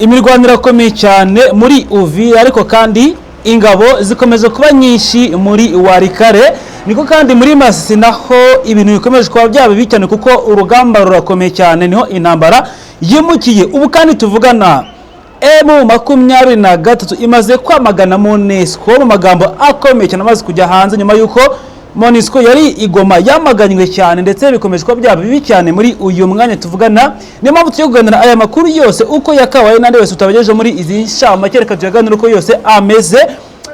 Imirwano irakomeye cyane muri Uvira ariko kandi ingabo zikomeje kuba nyinshi muri Warikare niko kandi muri Masisi naho ibintu bikomeje kuba byaba bicane kuko urugamba rurakomeye cyane niho intambara yimukiye ubu kandi tuvugana M23 imaze kwamagana MONUSCO mu magambo akomeye cyane amaze kujya hanze nyuma yuko MONUSCO yari igoma yamaganywe cyane ndetse bikomeje kuba byaba bibi cyane muri uyu mwanya tuvugana niyo mpamvu tugiye kuganira aya makuru yose uko yakabaye nande wese utabagejeje muri izi nshama kereka tuyaganira uko yose ameze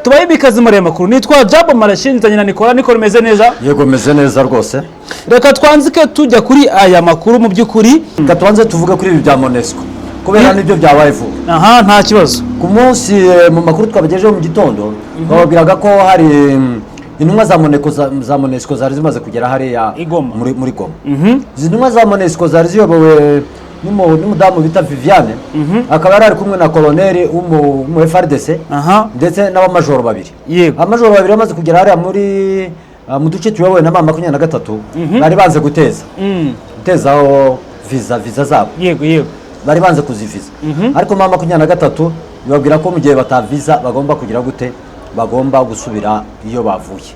tubaye bikaze muri aya makuru nitwa Jabo Marashin tanyina Nicola meze neza yego meze neza rwose reka twanzike tujya kuri aya makuru mu byukuri gatwanze tuvuga kuri ibi bya MONUSCO kubera nibyo byabaye vuba aha nta kibazo ku munsi mu makuru twabagejeje mu gitondo bababwiraga ko hari intumwa za MONUSCO zari zimaze kugera hariya muri Goma izi ntumwa za MONUSCO zari ziyobowe n'umudamu bita Viviane akaba yari kumwe na koloneli mu FRDC ndetse n'abamajoro babiri abamajoro babiri bamaze kugera hariya muri mu duce tuyobowe na mama 23 bari banze gutezaho visa zabo yego bari banze kuziviza ariko mama 23 bibabwira ko mu gihe bataviza bagomba kugira gute bagomba gusubira iyo bavuye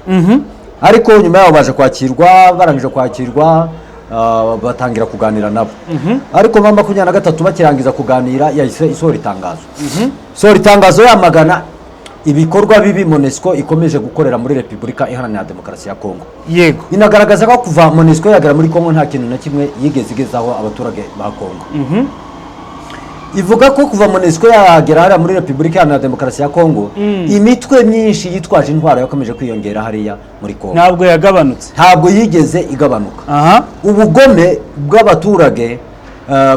ariko nyuma yaho baje kwakirwa barangije kwakirwa batangira kuganira nabo ariko mama 23 bakirangiza kuganira yahise isora itangazo yamagana ibikorwa bibi MONUSCO ikomeje gukorera muri Repubulika Iharanira Demokarasi ya Kongo yego inagaragaza ko kuva MONUSCO yagera muri Kongo nta kintu na kimwe yigeze igezaho abaturage ba Kongo ivuga ko kuva MONUSCO yagera hariya muri Repubulika Iharanira Demokarasi ya Kongo imitwe myinshi yitwaje intwaro yakomeje kwiyongera hariya muri Kongo ntabwo yagabanutse ntabwo yigeze igabanuka ubugome bw'abaturage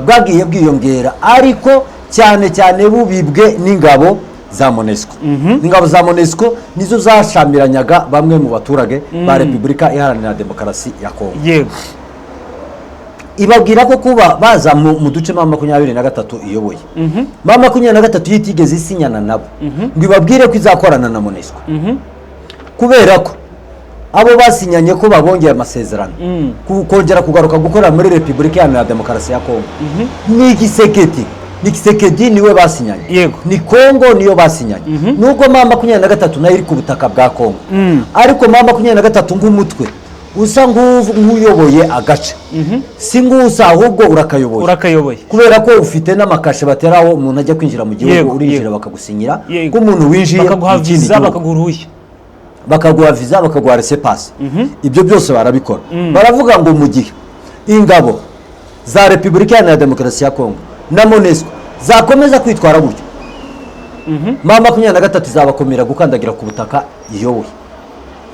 bwagiye bwiyongera ariko cyane bubibwe n'ingabo za MONUSCO ingabo za MONUSCO nizo zashamiranaga bamwe mu baturage ba Repubulika Iharanira Demokarasi ya Kongo yego ibabwira ko kuba baza mu duce mama 23 iyoboye mama 23 yitigeze isinyana nabo ngo ibabwire ko izakorana na MONUSCO kubera ko abo basinyanye ko babongeye amasezerano kongera kugaruka gukorera muri Repubulika Iharanira Demokarasi ya Kongo ni Kisekedi niwe basinyanye yego ni Kongo niyo basinyanye nuko mama 23 nayo iri ku butaka bwa Kongo ariko mama 23 ng'umutwe usa nk'uyoboye agace si ngusa ahubwo urakayoboye kubera ko ufite n'amakashe bateraho umuntu ajya kwinjira mu gihugu urinjira bakagusinyira ko umuntu winjiye bakaguha visa bakaguruhushya bakaguha visa bakaguha laissez-passer ibyo byose barabikora baravuga ngo mu gihe ingabo za Repubulika Iharanira Demokarasi ya Kongo na MONUSCO zakomeza kwitwara gutyo mama 23 izabakomera gukandagira ku butaka iyoboye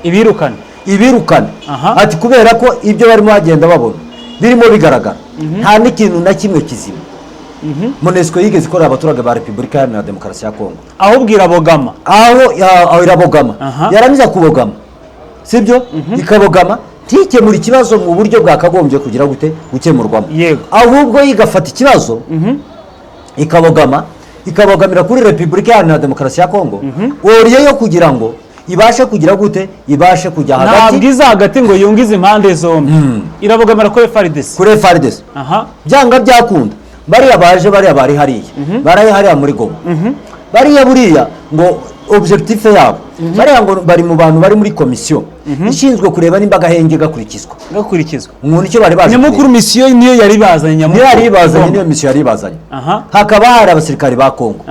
ibirukana ati kubera ko ibyo barimo bagenda babona birimo bigaragara nta n'ikintu na kimwe kizima MONUSCO yigeze ikorera abaturage ba Repubulika Iharanira Demokarasi ya Kongo ahubwo irabogama irabogama yaramiza kubogama sibyo ikabogama ntikemura ikibazo mu buryo bwakagombye kugira gute gukemurwamo ahubwo igafata ikibazo ikabogamira kuri Repubulika Iharanira Demokarasi ya Kongo yo kugira ngo ibashe kugira gute ibashe kujya hagati ntabwiza hagati ngo yungize impande zombi irabogamira kuri FARDC byanga byakunda bariya bari hariya muri Goma bariya buriya ngo objectif yabo bariya ngo bari mu bantu bari muri komisiyo ishinzwe kureba nimba gahenge gakurikizwa umuntu icyo bari baje nyamukuru misiyo niyo yari bazanye niyo misiyo yari bazanye hakaba hari abasirikari ba Kongo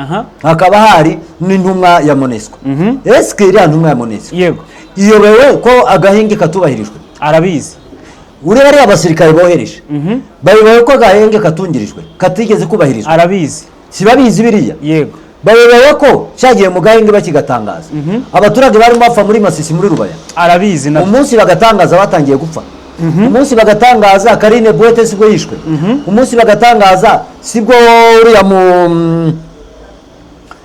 hakaba hari n'intumwa ya MONUSCO eske iriya ntumwa ya MONUSCO yego iyobewe ko agahenge katubahirijwe arabizi uri bari abasirikari bohereje bayobewe ko agahenge katungirijwe katigeze kubahirizwa arabizi si babizi biriya yego bayobewe ko cyagiye mu gahenge bakigatangaza abaturage bari bapfa muri Masisi muri Rubaya arabizi umunsi bagatangaza batangiye gupfa umunsi bagatangaza Karine Boete sibwo yishwe umunsi bagatangaza sibwo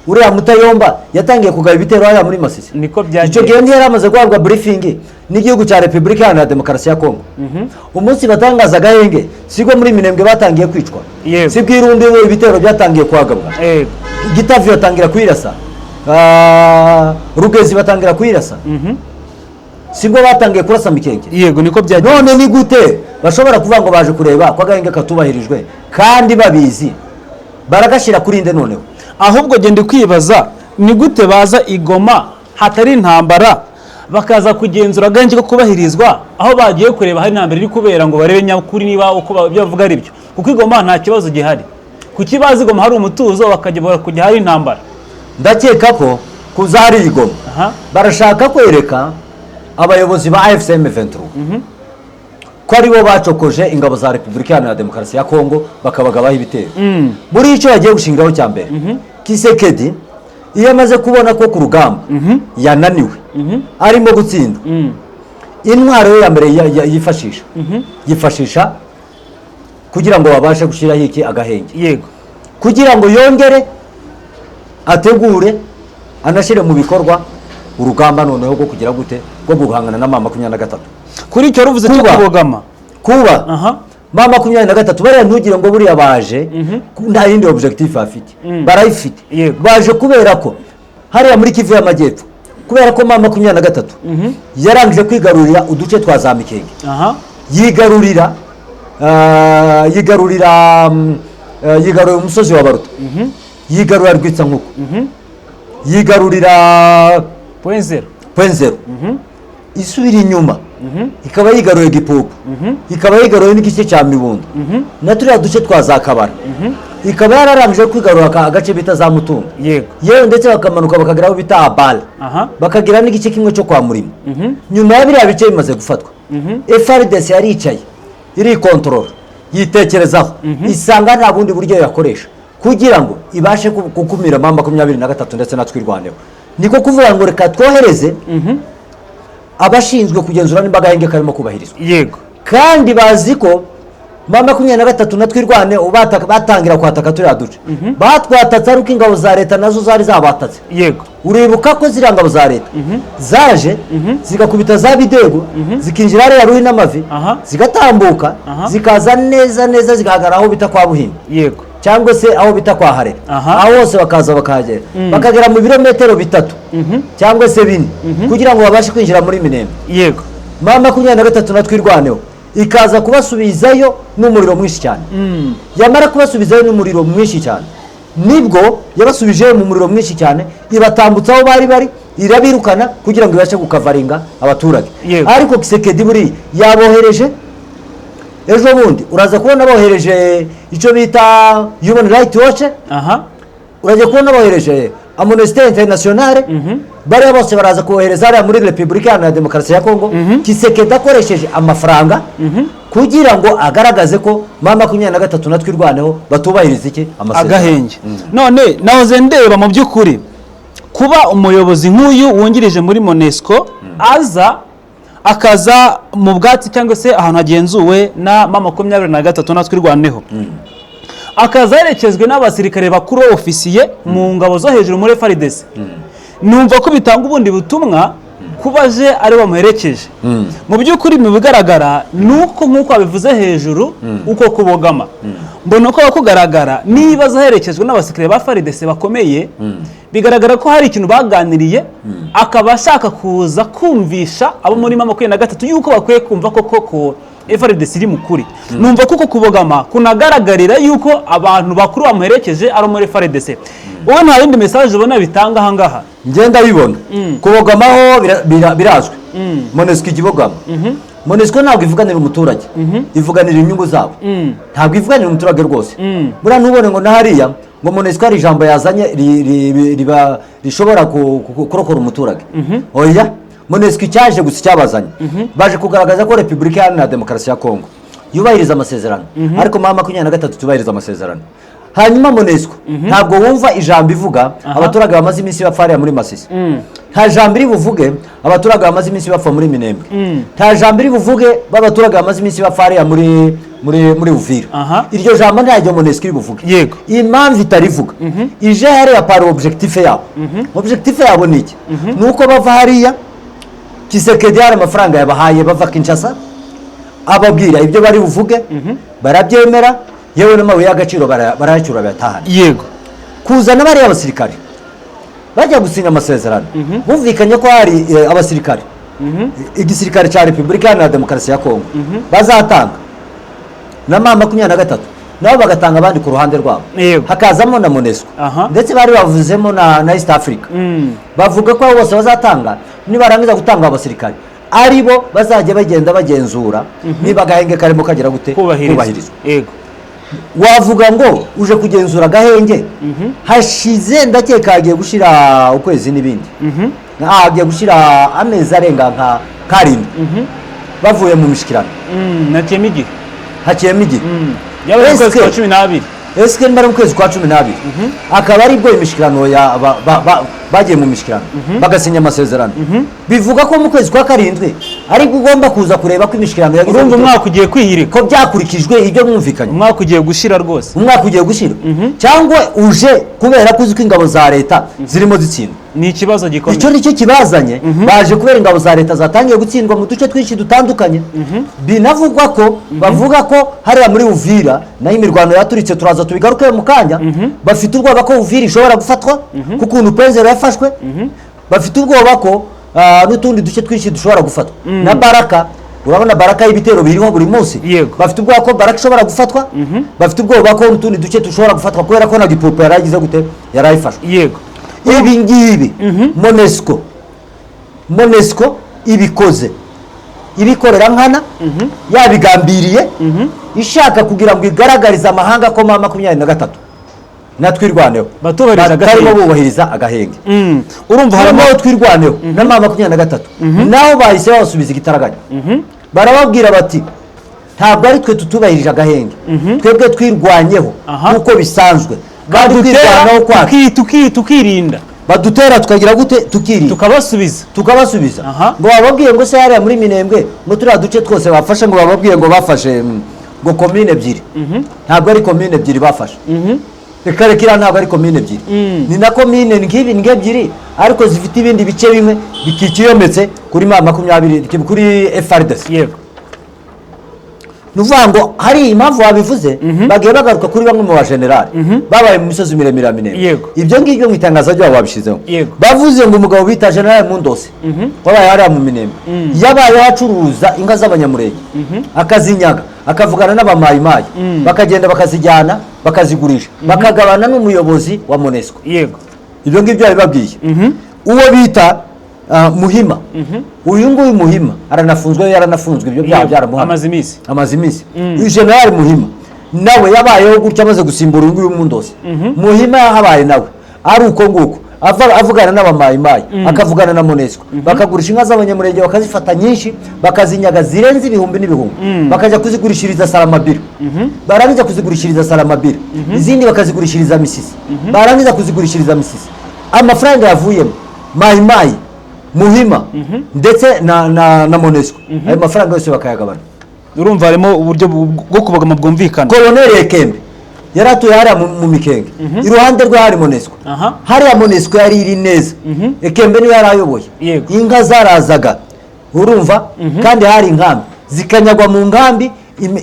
uriya Mutayomba yatangiye kugaba ibitero haya muri Masisi niko byagiye icyo gihe yari amaze guhabwa briefing n'igihugu cya Repubulika Iharanira Demokarasi ya Kongo umunsi batangaza gahenge sibwo muri Minembwe batangiye kwicwa sibwo irundi ibitero byatangiye kuhagabwa Gitavi batangira kwirasa Rugezi batangira kwirasa sibwo batangiye kurasa Mikenge yego niko byagiye none ni gute bashobora kuvuga ngo baje kureba ko agahenge katubahirijwe kandi babizi baragashyira kuri inde noneho. ahubwo genda kwibaza ni gute baza igoma hatari intambara bakaza kugenzura aganje ko kubahirizwa aho bagiye kureba hari intambara iri kubera ngo barebe nyakuri niba uko bavuga ari byo, kuko igoma nta kibazo gihari. Kuki bazi igoma hari umutuzo bakajya kujya hari intambara? Ndakeka ko kuza hari igoma barashaka kwereka abayobozi ba AFCM 23 ko aribo bacokoje ingabo za Repubulika Iharanira Demokarasi ya Kongo bakabagabaho ibitero. Muri icyo bagiye gushingiraho cya mbere, Kisekedi iyo amaze kubona ko ku rugamba yananiwe arimo gutsinda, intwaro ya mbere yifashisha kugira ngo babashe gushyiraho iki agahenge, yego, kugira ngo yongere ategure anashyire mu bikorwa urugamba noneho rwo kugira gute rwo guhangana na M23. Kuri icyo ruvuze cyo kubogama kuba M23 bariya ntugire ngo buriya baje nta yindi objectif afite, barayifite. Baje kubera ko hariya muri Kivu y'Amajyepfo, kubera ko M23 yarangije kwigarurira uduce twa za Mikenge, yigarurira umusozi wa Baruta, yigarurira Rwitsankuku, yigarurira Point Zero, isubira inyuma ikaba yigaruye Gipupu, ikaba yigaruye n'igice cya Mibunda na turiya duce twa za Kabara, ikaba yararangije kwigarura agace bita za Mutunga, yewe ndetse bakamanuka bakagera aho bita Abala, bakagira n'igice kimwe cyo kwa Murima. Nyuma ya biriya bice bimaze gufatwa, FARDC yaricaye iri control yitekerezaho, isanga nta bundi buryo yakoresha kugira ngo ibashe gukumira M23 ndetse na twirwaneho. Niko kuvuga ngo reka twohereze abashinzwe kugenzura n'imbaga y'inge karimo kubahirizwa, yego, kandi bazi ko M23 na twirwane batangira kwataka turiya duce, batwatatse ariko ingabo za leta nazo zari zabatatse, yego. Uribuka ko ziriya ngabo za leta zaje zigakubita za Bidego, zikinjira hariya Ruhi n'Amavi, zigatambuka zikaza neza zigahagarara aho bita kwa Buhimba, yego, cyangwa se aho bita kwa Harera, aho hose bakaza bakahagera, bakagera mu birometero 3 cyangwa se 4 kugira ngo babashe kwinjira muri Minembwe, yego. M23 na twirwaneho ikaza kubasubizayo n'umuriro mwinshi cyane, yamara kubasubizayo n'umuriro mwinshi cyane, nibwo yabasubije mu muriro mwinshi cyane, ibatambutsa aho bari irabirukana kugira ngo ibashe gukavaringa abaturage. Ariko Kisekedi buri yabohereje ejo bundi, uraza kubona bohereje icyo bita Human Rights Watch, uraje kubona bohereje Amnesty International, bariya bose baraza kohereza hariya muri Repubulika Iharanira Demokarasi ya Kongo. Kisekedi akoresheje amafaranga kugira ngo agaragaze ko M23 na twirwaneho batubahiriza iki agahenge. None nahoze ndeba mu by'ukuri kuba umuyobozi nk'uyu wungirije muri MONUSCO akaza mu bwatsi cyangwa se ahantu hagenzuwe na M23 na twirwaneho, akaza yerekezwe n'abasirikare bakuru ofisiye mu ngabo zo hejuru muri FARDC, numva ko bitanga ubundi butumwa kubaje ari bamuherekeje. Mu by'ukuri mu bigaragara nuko nk'uko abivuze hejuru uko kubogama, mbona ko kugaragara niba zaherekezwe n'abasirikare ba FARDC bakomeye, bigaragara ko hari ikintu baganiriye, akaba ashaka kuza kumvisha abo muri M23 yuko bakwiye kumva koko FARDC iri mukuri. Numva kuko kubogama kunagaragarira yuko abantu bakuru bamuherekeje ari muri FARDC. Wowe nta yindi message ubona bitanga ahangaha? Ngenda bibona kubogamaho birazwe. MONUSCO ikibogama, MONUSCO ntabwo ivuganira umuturage, ivuganira inyungu zabo, ntabwo ivuganira umuturage rwose. Buriya ntubone ngo nahariya ngo MONUSCO ari ijambo yazanye rishobora kurokora umuturage. Oya, MONUSCO cyaje gusa cyabazanye, baje kugaragaza ko Repubulika Iharanira Demokarasi ya Kongo yubahiriza amasezerano, ariko M23 tubahiriza amasezerano. Hanyuma MONUSCO ntabwo wumva ijambo ivuga abaturage bamaze iminsi bapfa muri Masisi, nta jambo iri buvuge abaturage bamaze iminsi bapfa muri Minembwe, nta jambo iri buvuge abaturage bamaze iminsi bapfa muri Uvira. Iryo jambo ntaryo MONUSCO iri buvuge. Yego, impamvu itarivuga ije hariya para objectif yabo. Objectif yabo ni iki? Nuko bava hariya Kisekedi hari amafaranga yabahaye bava Kinshasa, ababwira ibyo bari buvuge, barabyemera, yewe n'amabuye y'agaciro barayacyura batahana. Yego, kuzana bari abasirikare bajya gusinya amasezerano, bumvikanye ko hari abasirikare igisirikare cya Repubulika Iharanira Demokarasi ya Kongo bazatanga na M23 nabo bagatanga abandi ku ruhande rwabo hakazamo na MONUSCO ndetse bari bavuzemo na East Africa bavuga ko bose bazatanga nibarangiza gutanga abasirikare aribo bazajya bagenda bagenzura niba agahenge karimo kagira gute kubahirizwa wavuga ngo uje kugenzura agahenge hashize ndakeka agiye gushira ukwezi n'ibindi agiye gushira amezi arenga nka karindwi bavuye mu mishikirano hakiyemo igihe yabaye mu kwezi kwa 12 eske mbara mu kwezi kwa 12 akaba ari bwo imishikirano bagiye mu mishikirano bagasinya amasezerano bivuga ko mu kwezi kwa karindwi ari ugomba kuza kureba ko imishikirano yagize urumva umwaka ugiye kwihirika ko byakurikijwe ibyo mwumvikanye umwaka ugiye gushira rwose umwaka ugiye gushira cyangwa uje kubera ko uziko ingabo za leta zirimo zitsindwa ni ikibazo gikomeye icyo nicyo kibazanye baje kubera ingabo za leta zatangiye gutsindwa mu duce twinshi dutandukanye binavugwa ko bavuga ko hariya muri Uvira nayo imirwano yaturitse turaza tubigaruke mu kanya bafite ubwoba ko Uvira ishobora gufatwa kuko Penzero yafashwe bafite ubwoba ko n'utundi duce twinshi dushobora gufatwa na Baraka urabona Baraka y'ibitero biriho buri munsi bafite ubwoba ko Baraka ishobora gufatwa bafite ubwoba ko n'utundi duce dushobora gufatwa kubera ko na Gipupa yaragize gute yarayifashwe yego ibi ngibi MONUSCO ibikoze ibikorera nkana yabigambiriye ishaka kugira ngo igaragarize amahanga ko mama 23 natwirwaneho batarimo bubahiriza agahenge urumva harimo twirwaneho na mama 23 naho bahise basubiza igitaraganya barababwira bati ntabwo ari twe tutubahirije agahenge twebwe twirwanyeho kuko bisanzwe kandi tukirinda badutera tukagira gute tukirinda tukabasubiza ngo bababwiye ngo se yari muri Minembwe ngo turiya duce twose bafashe ngo bababwiye ngo bafashe ngo komine ebyiri ntabwo ari komine ebyiri bafashe reka ntabwo ari komine ebyiri ni na komine ngibi ebyiri ariko zifite ibindi bice bimwe bikikiyometse kuri mama 20 kuri FARDC yego nuvuga ngo hari impamvu wabivuze bagiye bagaruka kuri bamwe mu bajenerali babaye mu misozi miremire ya Minembwe ibyo ngibyo mu itangazo ryo wabishizeho bavuze ngo umugabo bita General Mundose wabaye hariya mu Minembwe yabaye acuruza inka z'abanyamurenge akazinyaga akavugana n'abamayimayi bakagenda bakazijyana bakazigurisha bakagabana n'umuyobozi wa MONUSCO yego ibyo ngibyo babibabwiye uwo bita Muhima uyu nguyu Muhima yaranafunzwe ibyo byaha byaramuhama amazi iminsi uyu General Muhima nawe yabayeho gutya amaze gusimbura uyu nguyu Mundose Muhima yahabaye nawe ari uko nguko avugana n'abamayimayi akavugana na MONUSCO bakagurisha inka z'abanyamurenge bakazifata nyinshi bakazinyaga zirenze ibihumbi n'ibihumbi bakajya kuzigurishiriza Salamabira barangiza kuzigurishiriza Salamabira izindi bakazigurishiriza Misisi barangiza kuzigurishiriza Misisi amafaranga yavuyemo mayimayi Muhima ndetse na MONUSCO ayo mafaranga yose bakayagabana urumva harimo uburyo bwo kubagama bwumvikana Colonel Ekembe yaratuye hariya mu Mikenge iruhande rwe hari MONUSCO hariya MONUSCO yari iri neza Ekembe niwe yarayoboye inka zarazaga urumva kandi hari inkambi zikanyagwa mu nkambi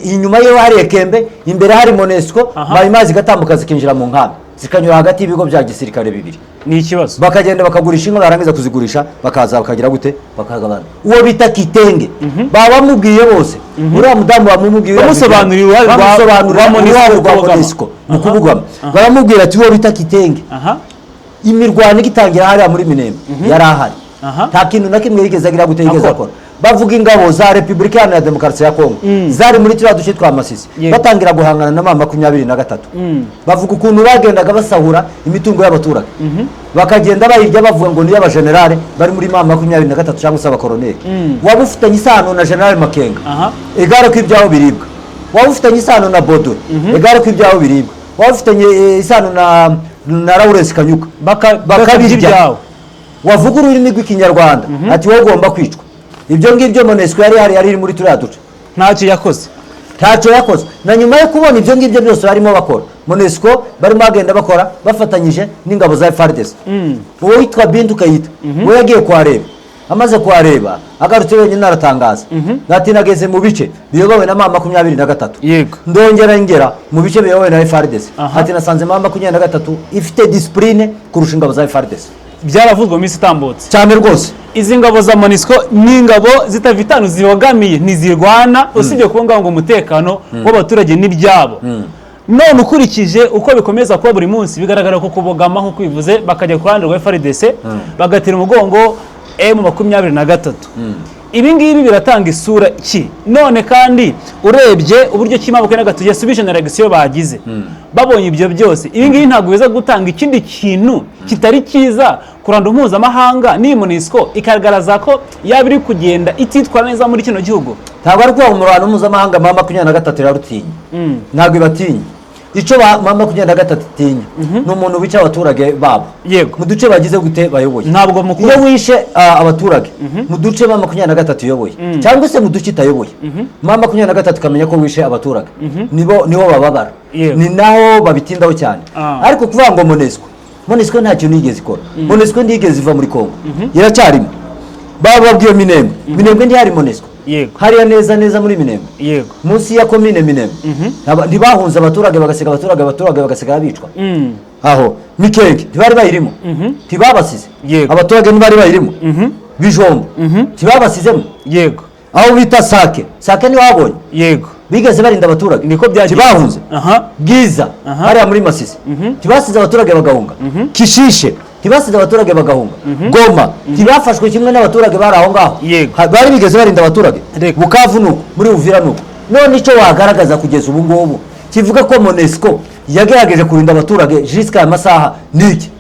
inyuma ye hari Ekembe imbere hari MONUSCO mayimazi gatambuka zikinjira mu nkambi zikanyura hagati y'ibigo bya gisirikare bibiri ni ikibazo bakagenda bakagurisha inka barangiza kuzigurisha bakaza bakagira gute bakagabana uwo bita Kitenge baba mubwiye bose uriya mudamu bamubwiye bamusobanurira uruhare rwa MONUSCO mu kubugama baramubwira ati uwo bita Kitenge imirwano igitangira hariya muri Minembwe yari ahari nta kintu na kimwe yigeze agira gute yigeze akora bavuga ingabo za Republika Iharanira Demokarasi ya Kongo zari muri turiya duce twa Masisi batangira guhangana na mama 23 bavuga ukuntu bagendaga basahura imitungo y'abaturage bakagenda bayirya bavuga ngo ni y'abajenerale bari muri mama 23 cyangwa se abakoroneli waba ufitanye isano na General Makenga egare ko ibyaho biribwa waba ufitanye isano na Bodo egare ko ibyaho biribwa waba ufitanye isano na Lawrence Kanyuka bakabirya wavuga ururimi rw'ikinyarwanda ati wowe ugomba kwicwa ibyo ngibyo MONUSCO yari muri turiya duce ntacyo yakoze na nyuma yo kubona ibyo ngibyo byose barimo bakora MONUSCO barimo bagenda bakora bafatanyije n'ingabo za FARDC uwo witwa Bintu Kayita we yagiye kuhareba amaze kuhareba agarutse wenyine aratangaza ati nageze mu bice biyobowe na mama 23 yego ndongera ngera mu bice biyobowe na FARDC ati nasanze mama 23 ifite discipline kurusha ingabo za FARDC byaravuzwe mu minsi itambutse cyane rwose izi ngabo za MONUSCO ni ingabo zitavitanu zibogamiye ntizirwana usibye kubungabunga umutekano w'abaturage n'ibyabo none ukurikije uko bikomeza kuba buri munsi bigaragara ko kubogama nko kwivuze bakajya ku ruhande rwa FARDC bagatera umugongo M23. Ibi ngibi biratanga isura ki? None kandi urebye uburyo kimaboko n'agatu yasubije na reaction bagize babonye ibyo byose, ibi ngibi ntabwo biza gutanga ikindi kintu kitari kiza kuranda mpuzamahanga ni MONUSCO ikagaragaza ko yabiri kugenda ititwara neza muri kino gihugu. Ntabwo ari kwa umurano mpuzamahanga M23 yarutinya, ntabwo ibatinya. Icyo M23 itinya ni umuntu wica abaturage babo mu duce bagize gute bayoboye. Ntabwo mukuru iyo wishe abaturage mu duce M23 yoboye cyangwa se mu duce itayoboye, M23 kamenya ko wishe abaturage nibo bababara, ni naho babitindaho cyane. Ariko kuvuga ngo MONUSCO nta kintu yigeze ikora. MONUSCO ndigeze iva muri Kongo, iracyarimo. Bababwiye Minembwe ndi hari MONUSCO hariya neza muri Minembwe munsi ya komine Minembwe ntibahunze abaturage bagasiga abaturage bagasigara bicwa aho Mikenge ntibari bayirimo ntibabasize abaturage ntibari bayirimo Bijombo ntibabasizemo aho bita Sake ni wabonye bigeze barinda abaturage niko byagiye ntibahunze Bwiza hariya muri Masisi ntibasize abaturage bagahunga Kishishe ntibasize abaturage bagahunga Goma ntibafashwe kimwe n'abaturage bari aho ngaho bari bigeze barinda abaturage Bukavu nuko muri Uvira nuko. None icyo wagaragaza kugeza ubu ngubu kivuga ko MONUSCO yagerageje kurinda abaturage jusqu'à amasaha niki?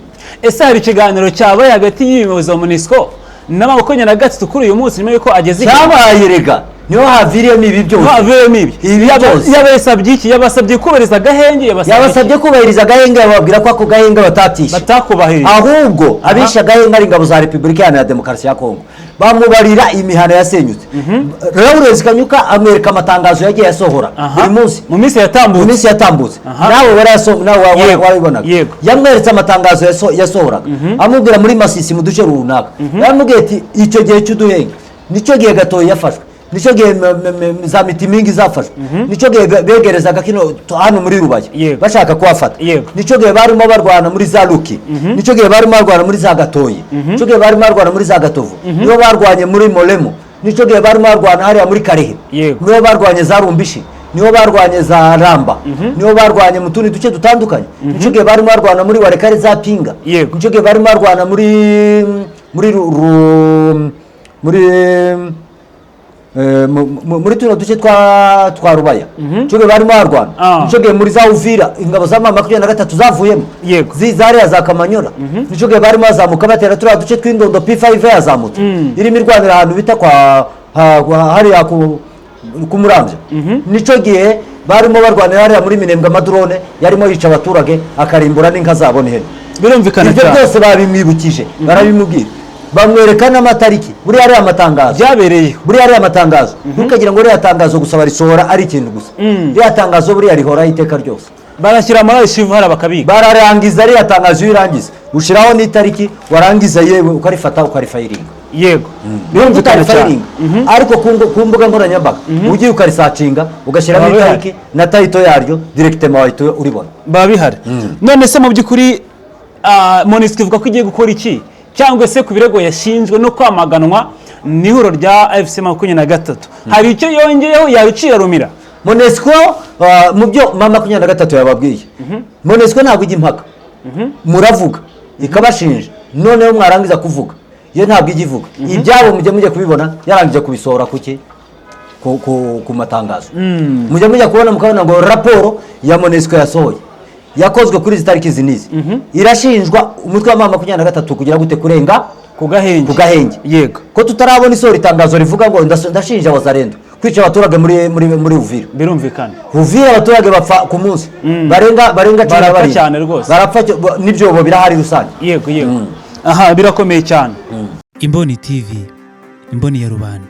Ese hari ikiganiro cyabaye hagati y'umuyobozi wa MONUSCO n'amaboko nyana gatatu kuri uyu munsi nyuma yuko ageze cyabaye rega niho haviriyemo ibi byose yabasabye iki? Yabasabye kubahiriza agahenge, yabasabye kubahiriza agahenge, bababwira ko ako gahenge batakubahirije, ahubwo abisha agahenge ari ingabo za Repubulika Iharanira Demokarasi ya Kongo bamubarira imihana yasenyutse. Lawrence Kanyuka amwereka amatangazo yagiye yasohora buri munsi mu minsi yatambutse nawe waribonaga yamweretse amatangazo yasohoraga amubwira muri Masisi mu duce runaka yamubwiye ati icyo gihe cy'uduhenge nicyo gihe gatoya yafashwe, nicyo gihe za mitimingi zafashwe, nicyo gihe begerezaga kino hano muri Rubaya bashaka kuhafata, nicyo gihe barimo barwana muri za Ruki, nicyo gihe barimo barwana muri za Gatoyi, nicyo gihe barimo barwana muri za Gatovu, nibo barwanye muri Molemo, nicyo gihe barimo barwana hariya muri Karehe, nibo barwanye za Rumbishi, nibo barwanye za Ramba, nibo barwanye mu tundi duce dutandukanye, nicyo gihe barimo barwana muri Warekare za Pinga, nicyo gihe barimo barwana muri tuno duce twa Rubaya, nicyo gihe barimo barwana, nicyo gihe muri za Uvira ingabo za M23 zavuyemo zariya za Kamanyola, nicyo gihe barimo bazamuka batera turiya duce tw'Indondo P5 yazamutse irimo irwanira ahantu bita hariya ku Muramvya, nicyo gihe barimo barwanira hariya muri Minembwe amadrone yarimo yica abaturage akarimbura n'inka zabo n'ihene. Birumvikana cyane ibyo byose babimwibukije barabimubwira bamwerekana amatariki buri ari amatangazo byabereye, buri ari amatangazo ntukagira ngo ari tangazo gusa barisohora ari ikintu gusa iri tangazo buri rihora iteka ryose barashyira muri archive hara bakabika bararangiza ari tangazo yirangiza ushiraho n'itariki warangiza yewe ukarifata ukarifayiringa birumvikana cyane ariko ku mbuga nkoranyambaga ugiye ukarisacinga ugashyiramo itariki na title yaryo directement wahita uribona babihari. None se mu by'ukuri MONUSCO ivuga ko igiye gukora iki cyangwa se ku birego yashinjwe no kwamaganwa n'ihuro rya AFC 23 hari icyo yongeyeho yaruciye rumira? MONUSCO mu byo M23 yababwiye MONUSCO ntabwo ijya impaka muravuga ikabashinja noneho mwarangiza kuvuga iyo ntabwo ijya ivuga ibyabo mujye kubibona yarangije kubisohora kuki ku matangazo mujye kubona mukabona ngo raporo ya MONUSCO yasohoye yakozwe kuri izi tariki zinizi irashinjwa umutwe wa M23 kugira gute kurenga ku gahenge yego ko tutarabona isora itangazo rivuga ngo ndashinja Wazalendo kwica abaturage muri Uvira. Birumvikana Uvira abaturage bapfa ku munsi barenga cyane rwose barapfa n'ibyo birahari rusange yego birakomeye cyane. Imboni TV, imboni ya rubanda.